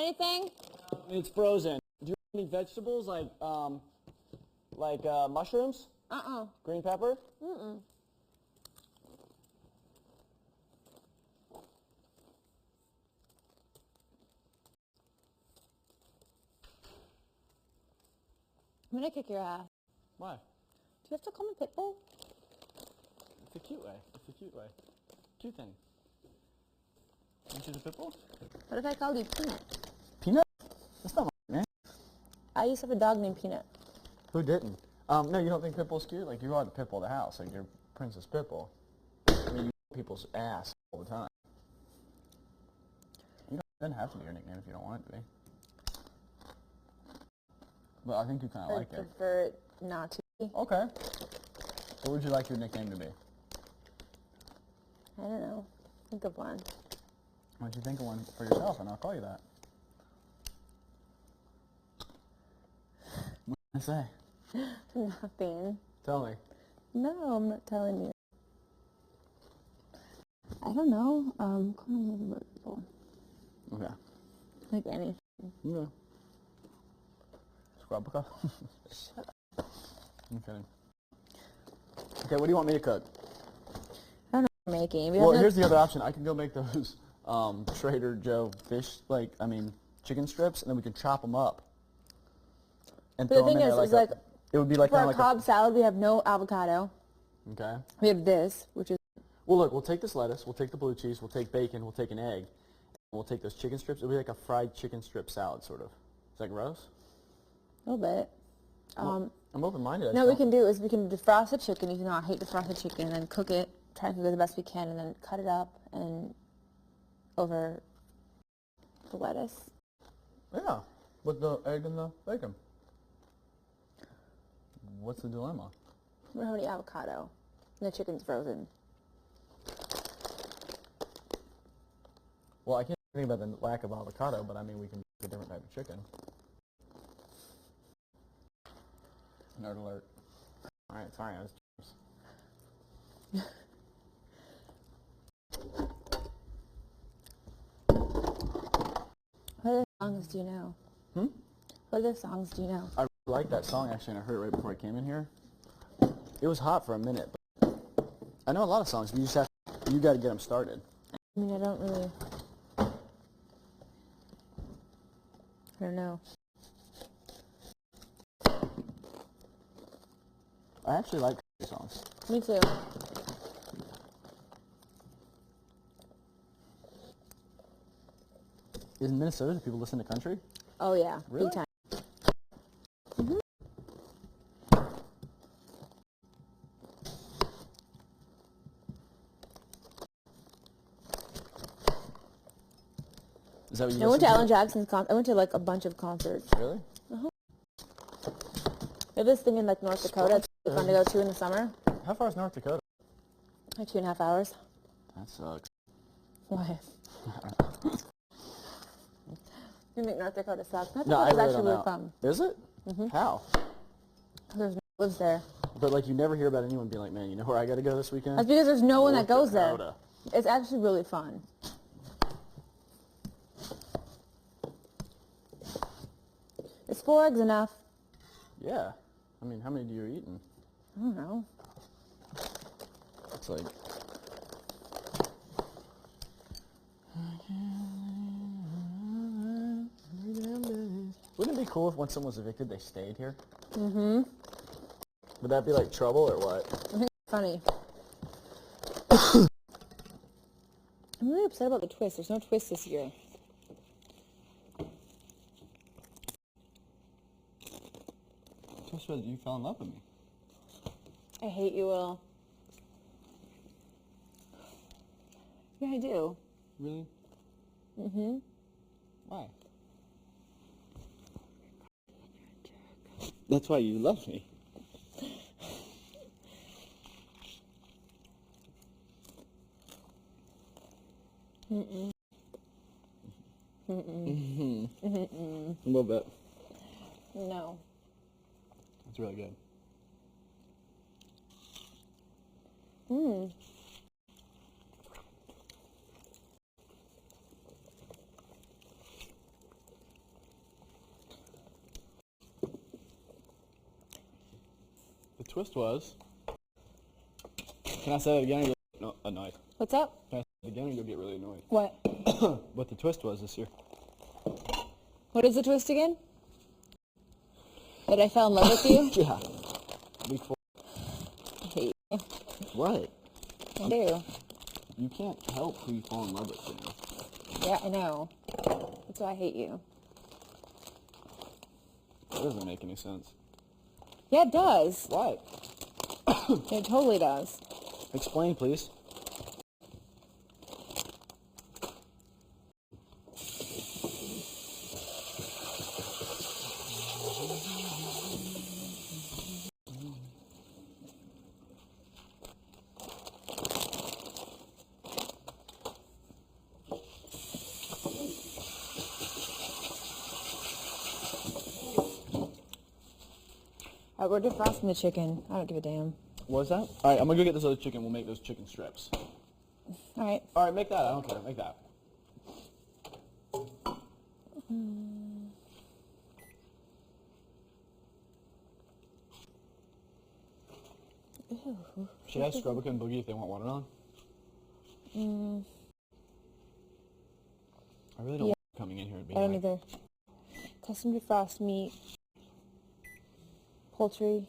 Anything? It's frozen. Do you have any vegetables like mushrooms? Green pepper? I'm gonna kick your ass. Why? Do you have to call me Pitbull? It's a cute way. It's a cute way. Cute thing. Aren't you the pitbull? What if I called you Peanut? Peanut? That's not my name. I used to have a dog named Peanut. Who didn't? No, you don't think Pitbull's cute? Like, you are the Pitbull of the house. Like, you're Princess Pitbull. I mean, you people's ass all the time. You don't, it doesn't have to be your nickname if you don't want it to be. But I think you kind of like it. I prefer it not to be. Okay. What would you like your nickname to be? I don't know. Think of one. Why don't you think of one for yourself, and I'll call you that. What did I say? Nothing. Tell me. No, I'm not telling you. I don't know. Call me Pitbull. Okay. Like anything. Yeah. Scrub. Shut up. I'm kidding. Okay, what do you want me to cook? I don't know what you're making. Well, here's the other option. I can go make those Trader Joe chicken strips, and then we can chop them up. And but the thing is like, it would be like for kind our of like Cobb salad, we have no avocado. Okay. We have this, which is... Well, look, we'll take this lettuce, we'll take the blue cheese, we'll take bacon, we'll take an egg, and we'll take those chicken strips. It'll be like a fried chicken strip salad, sort of. Is that gross? A little bit. Well, I'm open-minded. No, what we can do is we can defrost the chicken, even though I hate defrost the chicken, and then cook it, try to cook it the best we can, and then cut it up and over the lettuce. Yeah, with the egg and the bacon. What's the dilemma? We don't have any avocado, and the chicken's frozen. Well, I can't think about the lack of avocado, but I mean, we can make a different type of chicken. Nerd alert. Alright, sorry, I was What other songs do you know? What other songs do you know? I really like that song, actually, and I heard it right before I came in here. It was hot for a minute, but I know a lot of songs, but you got to get them started. I mean, I don't really... I don't know. I actually like country songs. Me too. In Minnesota, do people listen to country? Oh yeah, Really? big time. Is that what you I went to listen Alan Jackson's concert. I went to like a bunch of concerts. Really? They have this thing in like North Dakota. It's really fun to go to in the summer. How far is North Dakota? Like 2.5 hours. That sucks. Why? You think North Dakota sucks? North No, I Dakota's really actually don't really know. fun. Is it? How? There's no one lives there. But like, you never hear about anyone being like, man, you know where I got to go this weekend? That's because there's no one that goes there. Dakota. It's actually really fun. Is 4 eggs enough? Yeah. I mean, how many do you eat? I don't know. It's like... Wouldn't it be cool if when someone was evicted, they stayed here? Mm-hmm. Would that be like trouble or what? I think it's funny. I'm really upset about the twist. There's no twist this year. Just because you fell in love with me. I hate you, Will. Yeah, I do. Really? Mm-hmm. Why? That's why you love me. Mm-mm. Mm-mm. Mm-mm. A little bit. No. It's really good. Mm. twist was... Can I say that again? No, annoyed. What's up? Can I say it again or you'll get really annoyed? What? What the twist was this year. What is the twist again? That I fell in love with you? Yeah. Week 4. I hate you. What? I do. You can't help who you fall in love with, you know. Yeah, I know. That's why I hate you. That doesn't make any sense. Yeah, it does. What? It totally does. Explain, please. All right, we're defrosting the chicken. I don't give a damn. What was that? All right, I'm going to go get this other chicken. We'll make those chicken strips. All right. All right, make that. I don't care. Make that. Ew. Should I ask Scrubbica and Boogie if they want watermelon? I really don't want them coming in here and being I don't like, either. Custom defrost meat. Poultry.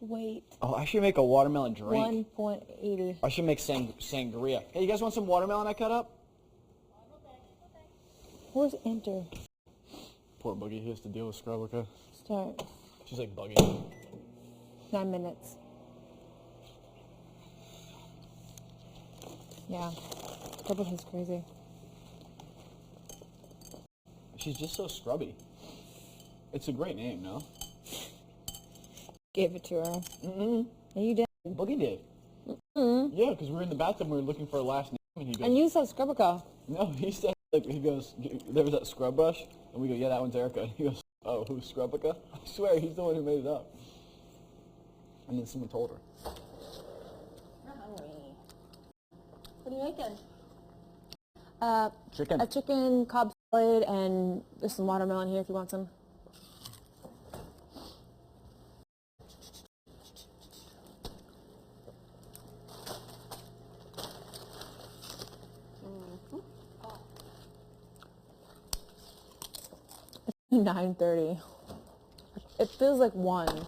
Wait. oh, I should make a watermelon drink. 1.80. I should make sangria. Hey, you guys want some watermelon I cut up? Where's enter? Poor Boogie, he has to deal with Scrubbica. Start. She's like bugging. 9 minutes. Yeah. Scrubbica's crazy. She's just so scrubby. It's a great name, no? Gave it to her. Mm-mm. And you did. Boogie did. Mm-hmm. Yeah, because we were in the bathroom, we were looking for a last name, and he goes... And you said Scrubbica. No, he said, like, he goes, there was that scrub brush, and we go, yeah, that one's Erica. And he goes, oh, who's Scrubbica? I swear, he's the one who made it up. And then someone told her. I'm hungry. What are you making? Chicken. A chicken Cobb salad, and there's some watermelon here if you want some. It's 9:30. It feels like 1.